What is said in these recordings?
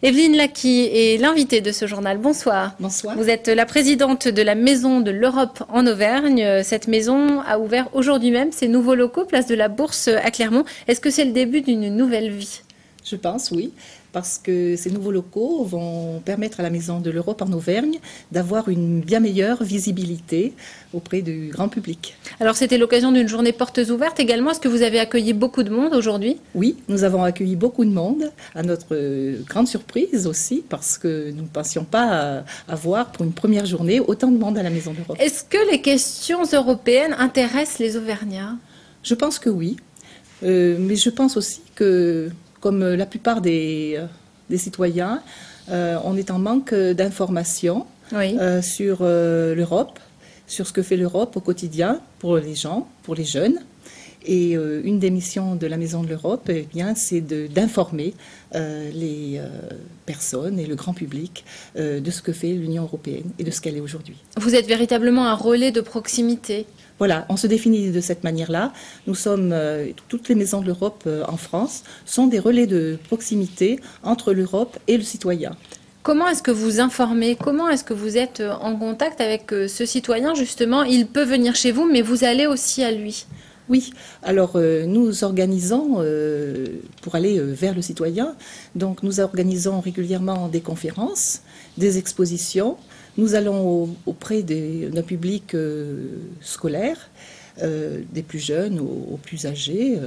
Evelyne Lacqui est l'invitée de ce journal. Bonsoir. Bonsoir. Vous êtes la présidente de la Maison de l'Europe en Auvergne. Cette maison a ouvert aujourd'hui même ses nouveaux locaux, place de la Bourse à Clermont. Est-ce que c'est le début d'une nouvelle vie ? Je pense, oui, parce que ces nouveaux locaux vont permettre à la Maison de l'Europe en Auvergne d'avoir une bien meilleure visibilité auprès du grand public. Alors c'était l'occasion d'une journée portes ouvertes également. Est-ce que vous avez accueilli beaucoup de monde aujourd'hui ? Oui, nous avons accueilli beaucoup de monde, à notre grande surprise aussi, parce que nous ne pensions pas avoir pour une première journée autant de monde à la Maison de l'Europe. Est-ce que les questions européennes intéressent les Auvergnats ? Je pense que oui, mais je pense aussi que, comme la plupart des citoyens, on est en manque d'informations sur l'Europe, sur ce que fait l'Europe au quotidien pour les gens, pour les jeunes. Et une des missions de la Maison de l'Europe, eh bien, c'est d'informer les personnes et le grand public de ce que fait l'Union européenne et de ce qu'elle est aujourd'hui. Vous êtes véritablement un relais de proximité. Voilà, on se définit de cette manière-là. Nous sommes, toutes les maisons de l'Europe en France sont des relais de proximité entre l'Europe et le citoyen. Comment est-ce que vous informez? Comment est-ce que vous êtes en contact avec ce citoyen? Justement, il peut venir chez vous, mais vous allez aussi à lui. Oui, alors nous organisons, pour aller vers le citoyen, donc nous organisons régulièrement des conférences, des expositions. Nous allons auprès d'un public scolaire, des plus jeunes aux plus âgés.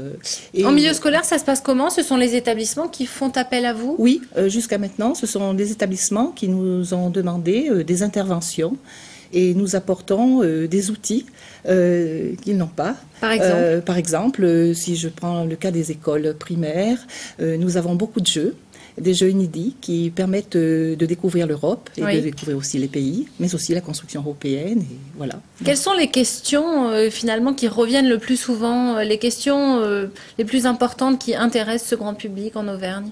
En milieu scolaire, ça se passe comment? Ce sont les établissements qui font appel à vous? Oui, jusqu'à maintenant, ce sont des établissements qui nous ont demandé des interventions et nous apportons des outils qu'ils n'ont pas. Par exemple, si je prends le cas des écoles primaires, nous avons beaucoup de jeux. Des jeux inédits qui permettent de découvrir l'Europe et de découvrir aussi les pays, mais aussi la construction européenne. Et voilà. Quelles sont les questions finalement qui reviennent le plus souvent, les questions les plus importantes qui intéressent ce grand public en Auvergne?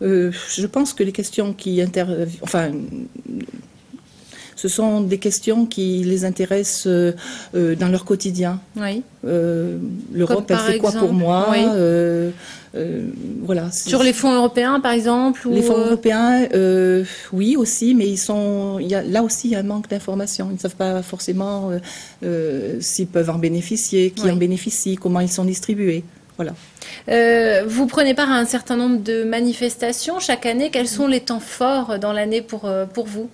Je pense que les questions qui ce sont des questions qui les intéressent dans leur quotidien. Oui. L'Europe, elle fait quoi pour moi? Oui. Voilà. Sur les fonds européens, par exemple? Les fonds européens, oui aussi, mais là aussi, il y a un manque d'informations. Ils ne savent pas forcément s'ils peuvent en bénéficier, qui en bénéficie, comment ils sont distribués. Voilà. Vous prenez part à un certain nombre de manifestations chaque année. Quels sont les temps forts dans l'année pour vous?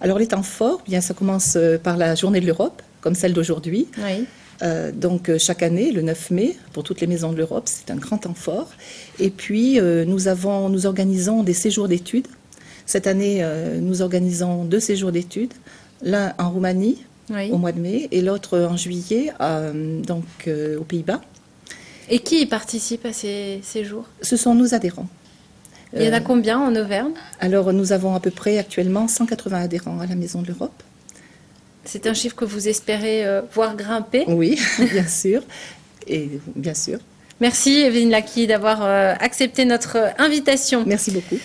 Alors les temps forts, bien, ça commence par la Journée de l'Europe, comme celle d'aujourd'hui. Oui. Donc chaque année, le 9 mai, pour toutes les maisons de l'Europe, c'est un grand temps fort. Et puis nous organisons des séjours d'études. Cette année, nous organisons 2 séjours d'études, l'un en Roumanie au mois de mai et l'autre en juillet, aux Pays-Bas. Et qui y participe à ces séjours? Ce sont nos adhérents. Il y en a combien en Auvergne? Alors nous avons à peu près actuellement 180 adhérents à la Maison de l'Europe. C'est un chiffre que vous espérez voir grimper? Oui, bien sûr. Et bien sûr. Merci Evelyne Lacqui d'avoir accepté notre invitation. Merci beaucoup.